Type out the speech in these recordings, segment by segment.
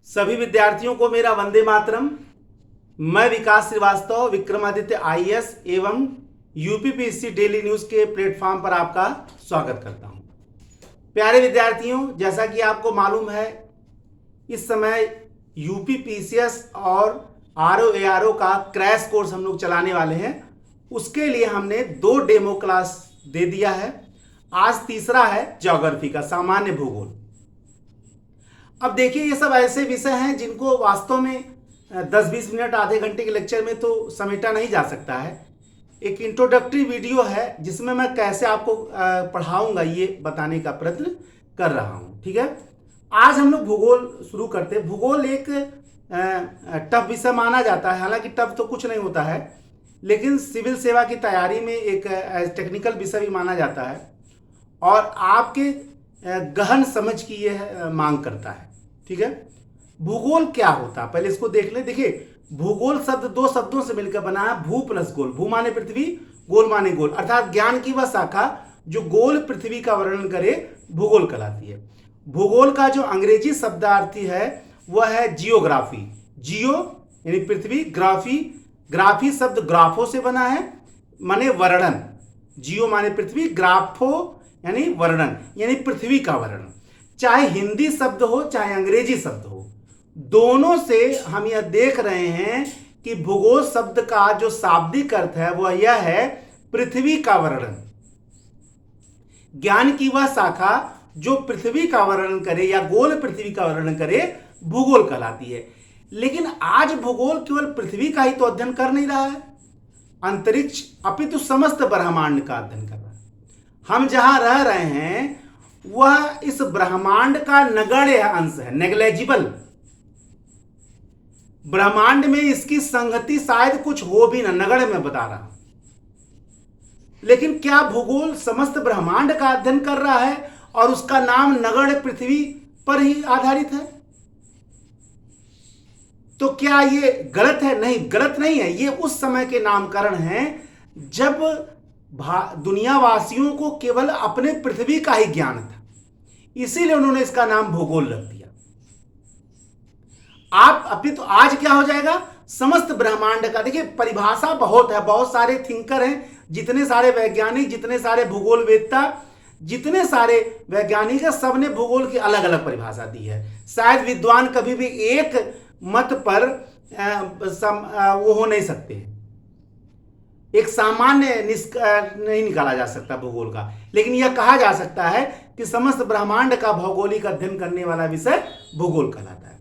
सभी विद्यार्थियों को मेरा वंदे मातरम। मैं विकास श्रीवास्तव विक्रमादित्य आईएएस एवं यूपीपीएससी डेली न्यूज के प्लेटफॉर्म पर आपका स्वागत करता हूं। प्यारे विद्यार्थियों, जैसा कि आपको मालूम है, इस समय यूपीपीसीएस और आरओ का क्रैश कोर्स हम लोग चलाने वाले हैं। उसके लिए हमने 2 डेमो क्लास दे दिया है। आज तीसरा है ज्योग्राफी का, सामान्य भूगोल। अब देखिए, ये सब ऐसे विषय हैं जिनको वास्तव में 10-20 मिनट आधे घंटे के लेक्चर में तो समेटा नहीं जा सकता है। एक इंट्रोडक्टरी वीडियो है जिसमें मैं कैसे आपको पढ़ाऊंगा ये बताने का प्रयत्न कर रहा हूं। ठीक है, आज हम लोग भूगोल शुरू करते हैं। भूगोल एक टफ विषय माना जाता है, हालांकि टफ तो कुछ नहीं होता है, लेकिन सिविल सेवा की तैयारी में एक टेक्निकल विषय भी माना जाता है और आपके गहन समझ की यह मांग करता है। ठीक है, भूगोल क्या होता है पहले इसको देख लें। देखिए, भूगोल शब्द 2 शब्दों से मिलकर बना है, भू प्लस गोल। भू माने पृथ्वी, गोल माने गोल, अर्थात ज्ञान की वह शाखा जो गोल पृथ्वी का वर्णन करे भूगोल कहलाती है। भूगोल का जो अंग्रेजी शब्दार्थी है वह है जियोग्राफी। जियो यानी पृथ्वी, ग्राफी शब्द ग्राफो से बना है, माने वर्णन। जियो माने पृथ्वी, ग्राफो यानी वर्णन, यानी पृथ्वी का वर्णन। चाहे हिंदी शब्द हो चाहे अंग्रेजी शब्द हो, दोनों से हम यह देख रहे हैं कि भूगोल शब्द का जो शाब्दिक अर्थ है वह यह है पृथ्वी का वर्णन। ज्ञान की वह शाखा जो पृथ्वी का वर्णन करे या गोल पृथ्वी का वर्णन करे भूगोल कहलाती है। लेकिन आज भूगोल केवल पृथ्वी का ही तो अध्ययन कर नहीं रहा है, अंतरिक्ष अपितु समस्त ब्रह्मांड का अध्ययन कर रहा है। हम जहां रह रहे हैं वह इस ब्रह्मांड का नगण्य अंश है, नेग्लेजिबल। ब्रह्मांड में इसकी संगति शायद कुछ हो भी ना, नगण्य में बता रहा हूं। लेकिन क्या भूगोल समस्त ब्रह्मांड का अध्ययन कर रहा है और उसका नाम नगण्य पृथ्वी पर ही आधारित है? तो क्या ये गलत है? नहीं, गलत नहीं है। ये उस समय के नामकरण हैं जब दुनियावासियों को केवल अपने पृथ्वी का ही ज्ञान था, इसीलिए उन्होंने इसका नाम भूगोल रख दिया। आप अभी तो आज क्या हो जाएगा, समस्त ब्रह्मांड का। देखिए, परिभाषा बहुत है, बहुत सारे थिंकर हैं, जितने सारे वैज्ञानिक, जितने सारे भूगोलवेत्ता, जितने सारे वैज्ञानिक है, सबने भूगोल की अलग अलग परिभाषा दी है। शायद विद्वान कभी भी एक मत पर वो हो नहीं सकते, एक सामान्य नहीं निकाला जा सकता भूगोल का। लेकिन यह कहा जा सकता है कि समस्त ब्रह्मांड का भौगोलिक अध्ययन करने वाला विषय भूगोल कहलाता है।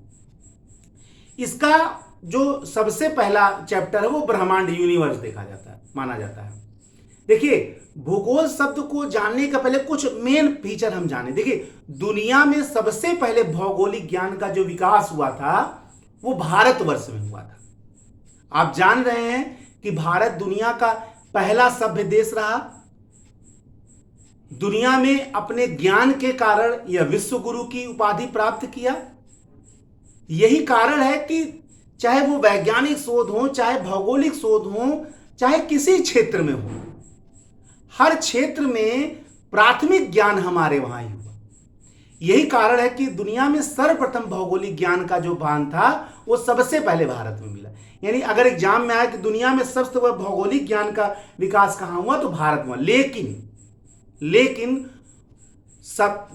इसका जो सबसे पहला चैप्टर है वो ब्रह्मांड, यूनिवर्स देखा जाता है, माना जाता है। देखिए, भूगोल शब्द को जानने का पहले कुछ मेन फीचर हम जाने। देखिए, दुनिया में सबसे पहले भौगोलिक ज्ञान का जो विकास हुआ था वो भारतवर्ष में हुआ था। आप जान रहे हैं कि भारत दुनिया का पहला सभ्य देश रहा। दुनिया में अपने ज्ञान के कारण यह विश्व गुरु की उपाधि प्राप्त किया। यही कारण है कि चाहे वो वैज्ञानिक शोध हो, चाहे भौगोलिक शोध हो, चाहे किसी क्षेत्र में हो, हर क्षेत्र में प्राथमिक ज्ञान हमारे वहां ही हुआ। यही कारण है कि दुनिया में सर्वप्रथम भौगोलिक ज्ञान का जो भान था वो सबसे पहले भारत में मिला। यानी अगर एग्जाम में आया कि दुनिया में सबसे बड़ा भौगोलिक ज्ञान का विकास कहां हुआ, तो भारत में।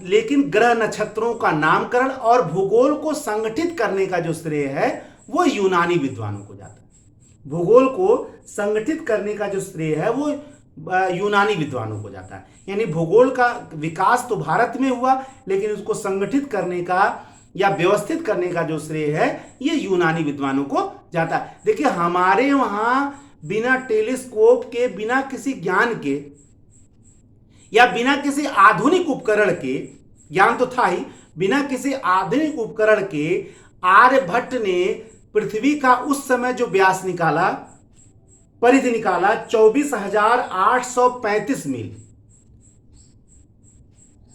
लेकिन ग्रह नक्षत्रों का नामकरण और भूगोल को संगठित करने का जो श्रेय है वो यूनानी विद्वानों को जाता है। भूगोल को संगठित करने का जो श्रेय है वो यूनानी विद्वानों को जाता है। यानी भूगोल का विकास तो भारत में हुआ, लेकिन उसको संगठित करने का या व्यवस्थित करने का जो श्रेय है ये यूनानी विद्वानों को जाता है। देखिए, हमारे वहां बिना टेलीस्कोप के, बिना किसी ज्ञान के या बिना किसी आधुनिक उपकरण के, ज्ञान तो था ही, बिना किसी आधुनिक उपकरण के आर्यभट्ट ने पृथ्वी का उस समय जो व्यास निकाला, परिधि निकाला, 24,835 मील।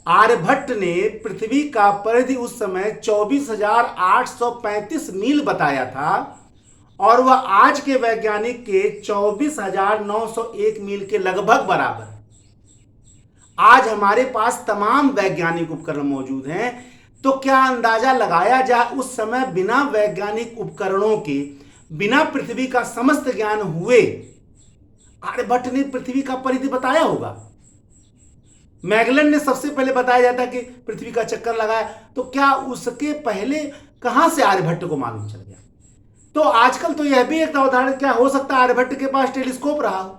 आर्यभट्ट ने पृथ्वी का परिधि उस समय 24,835 मील बताया था और वह आज के वैज्ञानिक के 24,901 मील के लगभग बराबर। आज हमारे पास तमाम वैज्ञानिक उपकरण मौजूद हैं तो क्या अंदाजा लगाया जाए उस समय बिना वैज्ञानिक उपकरणों के, बिना पृथ्वी का समस्त ज्ञान हुए आर्यभट्ट ने पृथ्वी का परिधि बताया होगा। मैगलन ने सबसे पहले बताया जाता कि पृथ्वी का चक्कर लगाया, तो क्या उसके पहले कहां से आर्यभट्ट को मालूम चल गया? तो आजकल तो यह भी एक उदाहरण, क्या हो सकता है आर्यभट्ट के पास टेलीस्कोप रहा हो?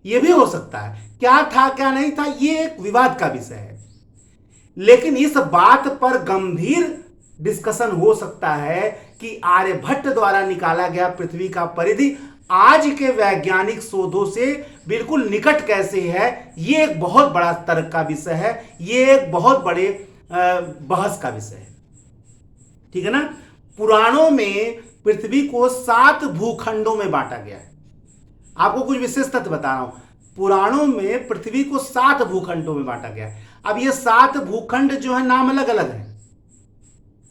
यह भी हो सकता है। क्या था क्या नहीं था, यह एक विवाद का विषय है, लेकिन इस बात पर गंभीर डिस्कशन हो सकता है कि आर्यभट्ट द्वारा निकाला गया पृथ्वी का परिधि आज के वैज्ञानिक शोधों से बिल्कुल निकट कैसे है। यह एक बहुत बड़ा तर्क का विषय है, यह एक बहुत बड़े बहस का विषय है। ठीक है ना। पुराणों में पृथ्वी को 7 भूखंडों में बांटा गया है। आपको कुछ विशेष तथ्य बता रहा हूं। पुराणों में पृथ्वी को 7 भूखंडों में बांटा गया है। अब ये 7 भूखंड जो है नाम अलग अलग है,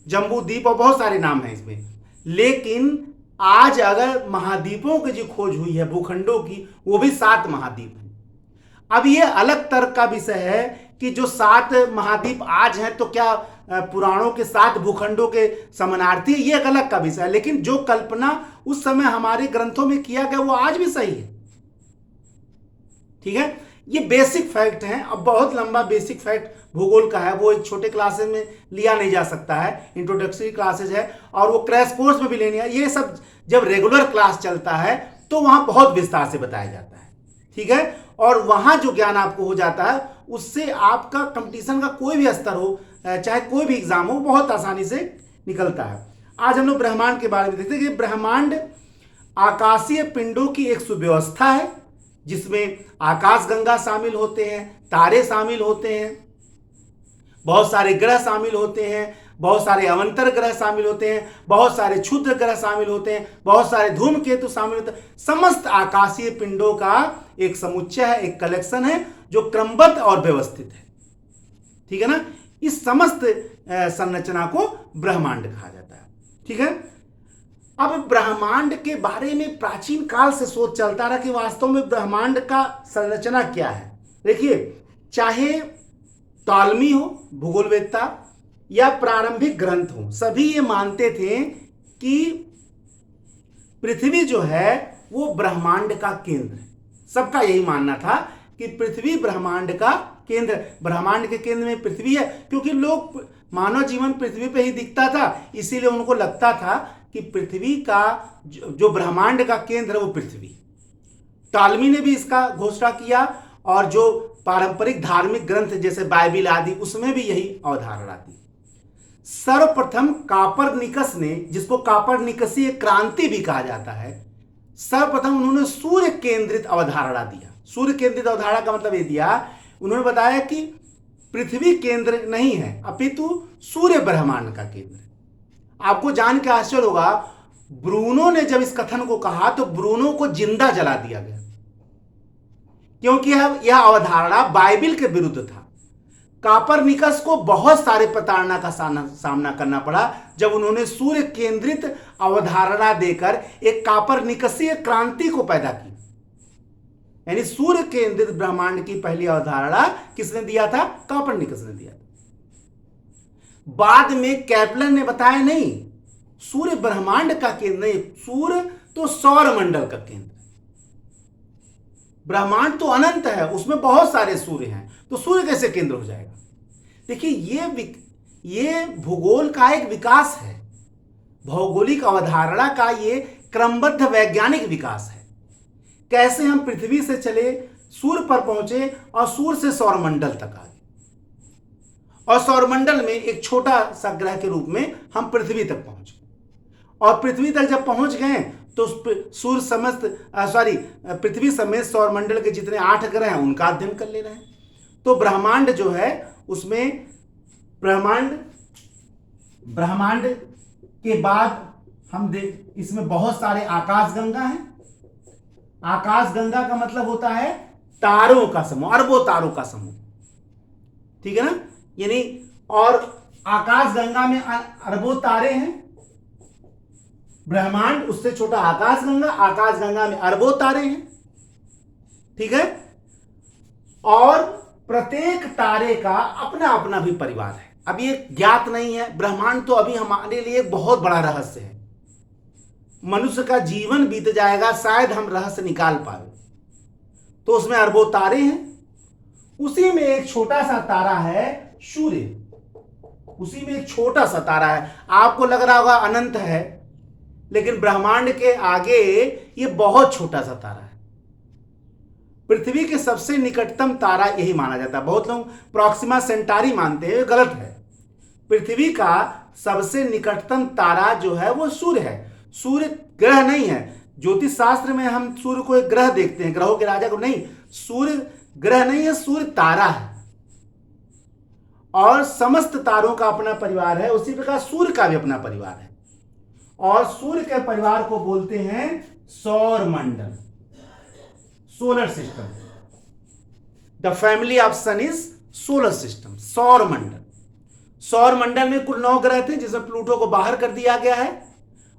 जम्बू द्वीप और बहुत सारे नाम हैं इसमें, लेकिन आज अगर महाद्वीपों की जो खोज हुई है भूखंडों की, वो भी 7 महाद्वीप हैं। अब ये अलग तर्क का विषय है कि जो 7 महाद्वीप आज हैं तो क्या पुराणों के 7 भूखंडों के समानार्थी है, ये एक अलग का विषय है। लेकिन जो कल्पना उस समय हमारे ग्रंथों में किया गया वो आज भी सही है। ठीक है, ये बेसिक फैक्ट है। अब बहुत लंबा बेसिक फैक्ट भूगोल का है, वो एक छोटे क्लासेस में लिया नहीं जा सकता है, इंट्रोडक्टरी क्लासेस है और वो क्रैश कोर्स में भी लेनी है। ये सब जब रेगुलर क्लास चलता है तो वहां बहुत विस्तार से बताया जाता है। ठीक है, और वहां जो ज्ञान आपको हो जाता है उससे आपका कंपटीशन का कोई भी स्तर हो, चाहे कोई भी एग्जाम हो, बहुत आसानी से निकलता है। आज हम लोग ब्रह्मांड के बारे में देखते हैं कि ब्रह्मांड आकाशीय पिंडों की एक सुव्यवस्था है जिसमें आकाशगंगा शामिल होते हैं, तारे शामिल होते हैं, बहुत सारे ग्रह शामिल होते हैं, बहुत सारे अवंतर ग्रह शामिल होते हैं, बहुत सारे क्षुद्र ग्रह शामिल होते हैं, बहुत सारे धूमकेतु शामिल होते हैं। समस्त आकाशीय पिंडों का एक समुच्चय है, एक कलेक्शन है जो क्रमबद्ध और व्यवस्थित है। ठीक है ना। इस समस्त संरचना को ब्रह्मांड कहा जाता है। ठीक है। अब ब्रह्मांड के बारे में प्राचीन काल से सोच चलता रहा कि वास्तव में ब्रह्मांड का संरचना क्या है। देखिए, चाहे टॉलमी हो भूगोलवेत्ता या प्रारंभिक ग्रंथ हो, सभी ये मानते थे कि पृथ्वी जो है वो ब्रह्मांड का केंद्र है। सबका यही मानना था कि पृथ्वी ब्रह्मांड का केंद्र, ब्रह्मांड के केंद्र में पृथ्वी है, क्योंकि लोग मानव जीवन पृथ्वी पे ही दिखता था, इसीलिए उनको लगता था कि पृथ्वी का जो ब्रह्मांड का केंद्र है वो पृथ्वी। टॉलमी ने भी इसका घोषणा किया और जो पारंपरिक धार्मिक ग्रंथ जैसे बाइबिल आदि उसमें भी यही अवधारणा थी। सर्वप्रथम कापरनिकस ने, जिसको कापरनिकसीय क्रांति भी कहा जाता है, सर्वप्रथम उन्होंने सूर्य केंद्रित अवधारणा दिया। सूर्य केंद्रित अवधारणा का मतलब ये दिया, उन्होंने बताया कि पृथ्वी केंद्र नहीं है अपितु सूर्य ब्रह्मांड का केंद्र है। आपको जान के आश्चर्य होगा, ब्रूनो ने जब इस कथन को कहा तो ब्रूनो को जिंदा जला दिया गया, क्योंकि यह अवधारणा बाइबिल के विरुद्ध था। कापरनिकस को बहुत सारे प्रताड़ना का सामना करना पड़ा जब उन्होंने सूर्य केंद्रित अवधारणा देकर एक कापरनिकसीय क्रांति को पैदा की। यानी सूर्य केंद्रित ब्रह्मांड की पहली अवधारणा किसने दिया था? कापरनिकस ने दिया था। बाद में कैपलर ने बताया नहीं, सूर्य ब्रह्मांड का केंद्र नहीं, सूर्य तो सौर मंडल का केंद्र। ब्रह्मांड तो अनंत है, उसमें बहुत सारे सूर्य हैं, तो सूर्य कैसे केंद्र हो जाएगा? देखिए, ये भूगोल का एक विकास है, भौगोलिक अवधारणा का ये क्रमबद्ध वैज्ञानिक विकास है। कैसे हम पृथ्वी से चले, सूर्य पर पहुंचे और सूर्य से सौरमंडल तक आ गए, और सौरमंडल में एक छोटा सा ग्रह के रूप में हम पृथ्वी तक पहुंच गए। और पृथ्वी तक जब पहुंच गए तो पृथ्वी समेत सौरमंडल के जितने 8 ग्रह हैं उनका अध्ययन कर ले रहे हैं। तो ब्रह्मांड जो है उसमें ब्रह्मांड के बाद हम इसमें बहुत सारे आकाशगंगा हैं। आकाशगंगा का मतलब होता है तारों का समूह, अरबों तारों का समूह। ठीक है ना। यानी और आकाशगंगा में अरबों तारे हैं, ब्रह्मांड उससे छोटा आकाशगंगा, आकाशगंगा में अरबों तारे हैं। ठीक है। और प्रत्येक तारे का अपना अपना भी परिवार है। अब ये ज्ञात नहीं है, ब्रह्मांड तो अभी हमारे लिए एक बहुत बड़ा रहस्य है। मनुष्य का जीवन बीत जाएगा, शायद हम रहस्य निकाल पाए। तो उसमें अरबों तारे हैं, उसी में एक छोटा सा तारा है सूर्य। उसी में एक छोटा सा तारा है। आपको लग रहा होगा अनंत है, लेकिन ब्रह्मांड के आगे ये बहुत छोटा सा तारा है। पृथ्वी के सबसे निकटतम तारा यही माना जाता है। बहुत लोग प्रॉक्सिमा सेंटारी मानते हैं, गलत है। पृथ्वी का सबसे निकटतम तारा जो है वो सूर्य है। सूर्य ग्रह नहीं है। ज्योतिष शास्त्र में हम सूर्य को एक ग्रह देखते हैं, ग्रहों के राजा को नहीं। सूर्य ग्रह नहीं है, सूर्य तारा है। और समस्त तारों का अपना परिवार है, उसी प्रकार सूर्य का भी अपना परिवार है। और सूर्य के परिवार को बोलते हैं सौर मंडल, solar system. The family of sun is solar system, सौर मंडल। सौर मंडल में कुल 9 ग्रह थे, जिसमें प्लूटो को बाहर कर दिया गया है,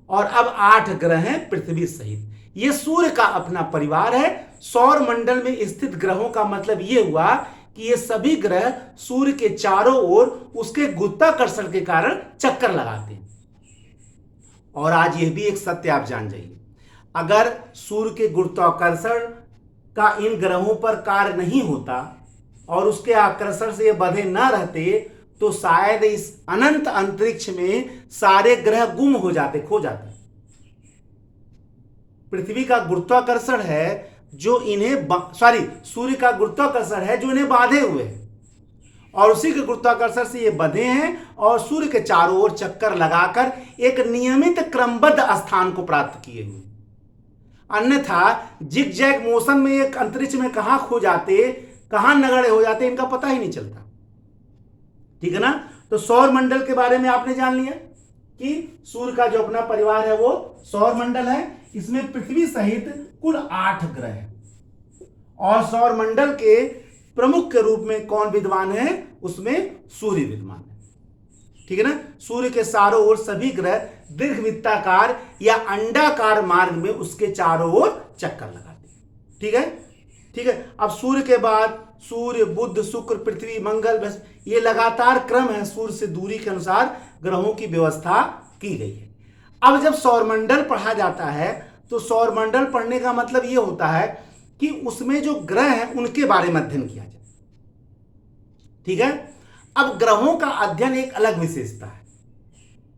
और अब 8 ग्रह हैं पृथ्वी सहित। यह सूर्य का अपना परिवार है। सौर मंडल में स्थित ग्रहों का मतलब यह हुआ कि ये सभी ग्रह सूर्य के चारों ओर उसके गुरुत्वाकर्षण के कारण चक्कर लगाते हैं। और आज यह भी एक सत्य आप जान जाइए, अगर सूर्य के गुरुत्वाकर्षण का इन ग्रहों पर कार्य नहीं होता और उसके आकर्षण से ये बंधे न रहते, तो शायद इस अनंत अंतरिक्ष में सारे ग्रह गुम हो जाते, खो जाते। पृथ्वी का गुरुत्वाकर्षण है जो इन्हें सूर्य का गुरुत्वाकर्षण है जो इन्हें बांधे हुए है, और उसी के गुरुत्वाकर्षण से ये बंधे हैं और सूर्य के चारों ओर चक्कर लगाकर एक नियमित क्रमबद्ध स्थान को प्राप्त किए हुए। अन्यथा जिग जैग मोशन में एक अंतरिक्ष में कहां खो जाते, कहां नगड़े हो जाते, इनका पता ही नहीं चलता। ठीक है ना। तो सौर मंडल के बारे में आपने जान लिया कि सूर्य का जो अपना परिवार है वो सौर मंडल है। इसमें पृथ्वी सहित कुल 8 ग्रह हैं। और सौर मंडल के प्रमुख के रूप में कौन विद्वान है, उसमें सूर्य विद्वान है। ठीक है ना। सूर्य के चारों ओर सभी ग्रह दीर्घवृत्ताकार या अंडाकार मार्ग में उसके चारों ओर चक्कर लगाते हैं। ठीक है, ठीक है। अब सूर्य के बाद सूर्य, बुध, शुक्र, पृथ्वी, मंगल, बृहस्पति, ये लगातार क्रम है। सूर्य से दूरी के अनुसार ग्रहों की व्यवस्था की गई है। अब जब सौरमंडल पढ़ा जाता है तो सौरमंडल पढ़ने का मतलब यह होता है कि उसमें जो ग्रह हैं उनके बारे में अध्ययन किया जाए। ठीक है। अब ग्रहों का अध्ययन एक अलग विशेषता है,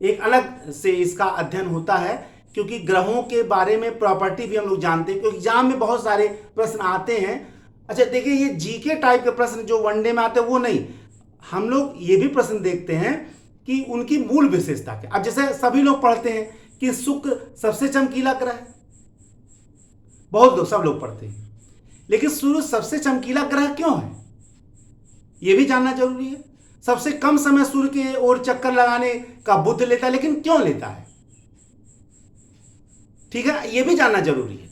एक अलग से इसका अध्ययन होता है, क्योंकि ग्रहों के बारे में प्रॉपर्टी भी हम लोग जानते हैं, क्योंकि एग्जाम में बहुत सारे प्रश्न आते हैं। अच्छा देखिए, ये जीके टाइप के प्रश्न जो वनडे में आते हैं वो नहीं, हम लोग ये भी प्रश्न देखते हैं कि उनकी मूल विशेषता क्या। अब जैसे सभी लोग पढ़ते हैं कि शुक्र सबसे चमकीला ग्रह है, बहुत लोग, सब लोग पढ़ते हैं, लेकिन सूर्य सबसे चमकीला ग्रह क्यों है यह भी जानना जरूरी है। सबसे कम समय सूर्य के ओर चक्कर लगाने का बुध लेता है, लेकिन क्यों लेता है, ठीक है, यह भी जानना जरूरी है।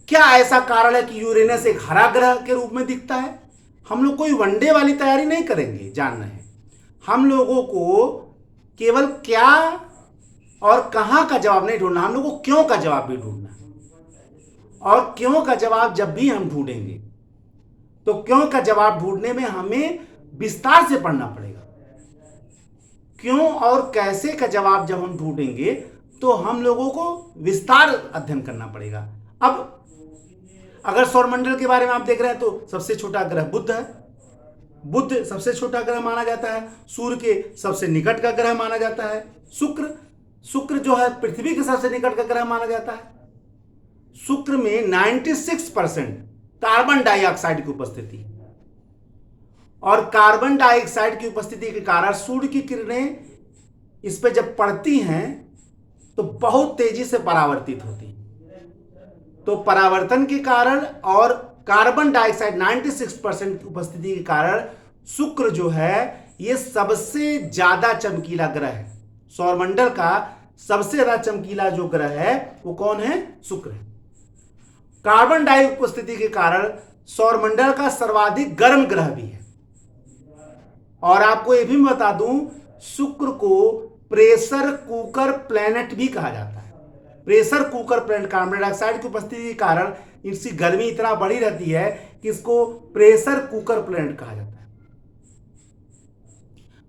क्या ऐसा कारण है कि यूरेनस एक हरा ग्रह के रूप में दिखता है। हम लोग कोई वनडे वाली तैयारी नहीं करेंगे, जानना है हम लोगों को केवल क्या और कहां का जवाब नहीं ढूंढना, हम लोगों को क्यों का जवाब भी ढूंढना है। और क्यों का जवाब जब भी हम ढूंढेंगे तो क्यों का जवाब ढूंढने में हमें विस्तार से पढ़ना पड़ेगा। क्यों और कैसे का जवाब जब हम ढूंढेंगे तो हम लोगों को विस्तार अध्ययन करना पड़ेगा। अब अगर सौरमंडल के बारे में आप देख रहे हैं तो सबसे छोटा ग्रह बुध है। बुध सबसे छोटा ग्रह माना जाता है। सूर्य के सबसे निकट का ग्रह माना जाता है शुक्र जो है पृथ्वी के सबसे निकट का ग्रह माना जाता है। शुक्र में 96% कार्बन डाइऑक्साइड की उपस्थिति, और कार्बन डाइऑक्साइड की उपस्थिति के कारण सूर्य की किरणें इस पे जब पड़ती हैं तो बहुत तेजी से परावर्तित होती हैं। तो परावर्तन के कारण और कार्बन डाइऑक्साइड 96% की उपस्थिति के कारण शुक्र जो है ये सबसे ज्यादा चमकीला ग्रह है। सौरमंडल का सबसे ज्यादा चमकीला जो ग्रह है वो कौन है, शुक्र है। कार्बन डाइऑक्साइड उपस्थिति के कारण सौरमंडल का सर्वाधिक गर्म ग्रह भी है। और आपको यह भी बता दूं, शुक्र को प्रेशर कुकर प्लैनेट भी कहा जाता है। Pressure cooker planet carbon dioxide की उपस्थिति के कारण इसकी गर्मी इतना बड़ी रहती है कि इसको प्रेशर कुकर प्लैनेट कहा जाता है।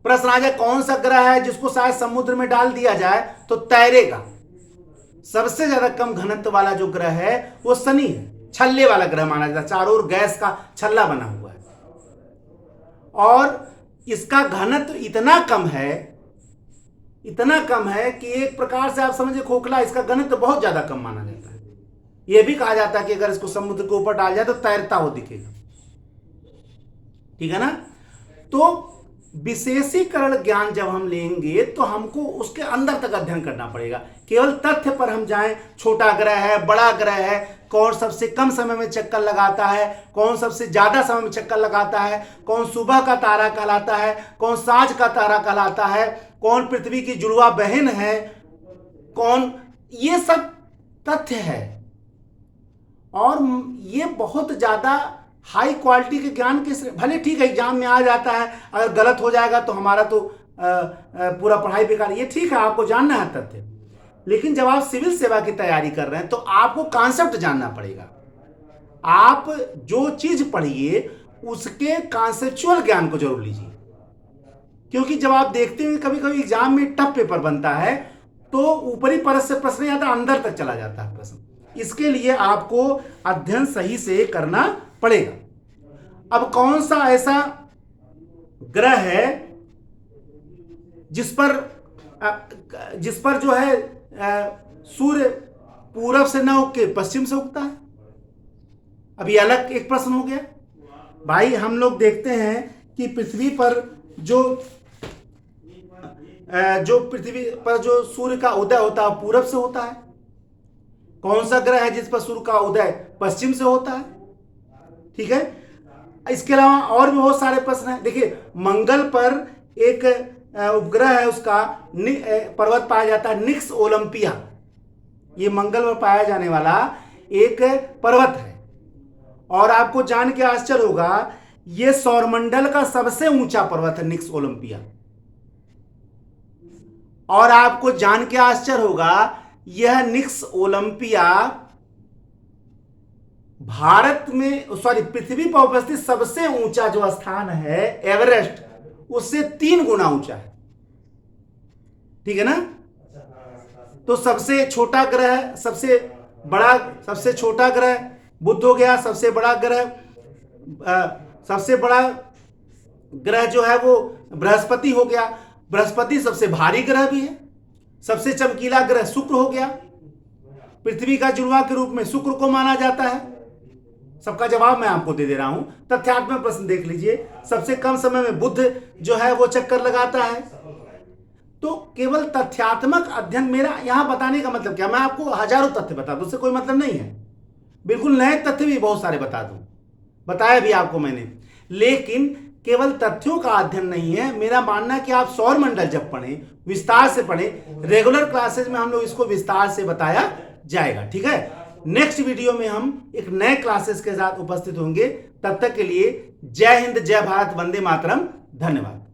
प्रश्न आ जाए कौन सा ग्रह है जिसको शायद समुद्र में डाल दिया जाए तो तैरेगा? सबसे ज्यादा कम घनत्व वाला जो ग्रह है वो शनि है। छल्ले वाला ग्रह माना जाता है, चारों ओर गैस का छल्ला बना हुआ है और इसका घनत्व इतना कम है कि एक प्रकार से आप समझिए खोखला, इसका घनत्व बहुत ज्यादा कम माना जाता है। यह भी कहा जाता है कि अगर इसको समुद्र के ऊपर डाल जाए तो तैरता हो दिखेगा। ठीक है ना? तो विशेषीकरण ज्ञान जब हम लेंगे तो हमको उसके अंदर तक अध्ययन करना पड़ेगा। केवल तथ्य पर हम जाएं, छोटा ग्रह है, बड़ा ग्रह है, कौन सबसे कम समय में चक्कर लगाता है, कौन सबसे ज्यादा समय में चक्कर लगाता है, कौन सुबह का तारा कहलाता है, कौन साँझ का तारा कहलाता है, कौन पृथ्वी की जुड़वा बहन है, कौन, ये सब तथ्य है। और ये बहुत ज्यादा हाई क्वालिटी के ज्ञान के, भले ठीक है एग्जाम में आ जाता है, अगर गलत हो जाएगा तो हमारा तो पूरा पढ़ाई बेकार, ये ठीक है, आपको जानना है तथ्य। लेकिन जब आप सिविल सेवा की तैयारी कर रहे हैं तो आपको कॉन्सेप्ट जानना पड़ेगा। आप जो चीज पढ़िए उसके कॉन्सेप्चुअल ज्ञान को जरूर लीजिए, क्योंकि जब आप देखते हैं कभी कभी एग्जाम में टफ पेपर बनता है तो ऊपरी परत से प्रश्न नहीं आता, अंदर तक चला जाता है प्रश्न। इसके लिए आपको अध्ययन सही से करना पड़ेगा। अब कौन सा ऐसा ग्रह है जिस पर जो है सूर्य पूरब से न उग के पश्चिम से उगता है? अब ये अलग एक प्रश्न हो गया भाई। हम लोग देखते हैं कि पृथ्वी पर जो सूर्य का उदय होता है पूरब से होता है। कौन सा ग्रह है जिस पर सूर्य का उदय पश्चिम से होता है? ठीक है, इसके अलावा और भी बहुत सारे प्रश्न हैं। देखिए, मंगल पर एक उपग्रह है, उसका पर्वत पाया जाता है निक्स ओलंपिया। ये मंगल पर पाया जाने वाला एक पर्वत है और आपको जान के आश्चर्य होगा, यह सौरमंडल का सबसे ऊंचा पर्वत है निक्स ओलंपिया। और आपको जान के आश्चर्य होगा, यह निक्स ओलंपिया भारत में, पृथ्वी पर उपस्थित सबसे ऊंचा जो स्थान है एवरेस्ट, उससे 3 गुना ऊंचा है। ठीक है ना? तो सबसे छोटा ग्रह, सबसे छोटा ग्रह बुध हो गया। सबसे बड़ा ग्रह जो है वो बृहस्पति हो गया। बृहस्पति सबसे भारी ग्रह भी है। सबसे चमकीला ग्रह शुक्र हो गया। पृथ्वी का जुड़वा के रूप में शुक्र को माना जाता है। सबका जवाब मैं आपको दे दे रहा हूं। तथ्यात्मक प्रश्न देख लीजिए। सबसे कम समय में बुध जो है वो चक्कर लगाता है। तो केवल तथ्यात्मक अध्ययन, मेरा यहां बताने का मतलब क्या, मैं आपको हजारों तथ्य बता दूं, उससे कोई मतलब नहीं है। बिल्कुल नए तथ्य भी बहुत सारे बता दूं, बताया भी आपको मैंने। लेकिन केवल तथ्यों का अध्ययन नहीं है। मेरा मानना है कि आप सौरमंडल जब पढ़ें, विस्तार से पढ़ें, रेगुलर क्लासेस में हम लोग इसको विस्तार से बताया जाएगा। ठीक है, नेक्स्ट वीडियो में हम एक नए क्लासेस के साथ उपस्थित होंगे। तब तक के लिए जय हिंद, जय भारत, वंदे मातरम, धन्यवाद।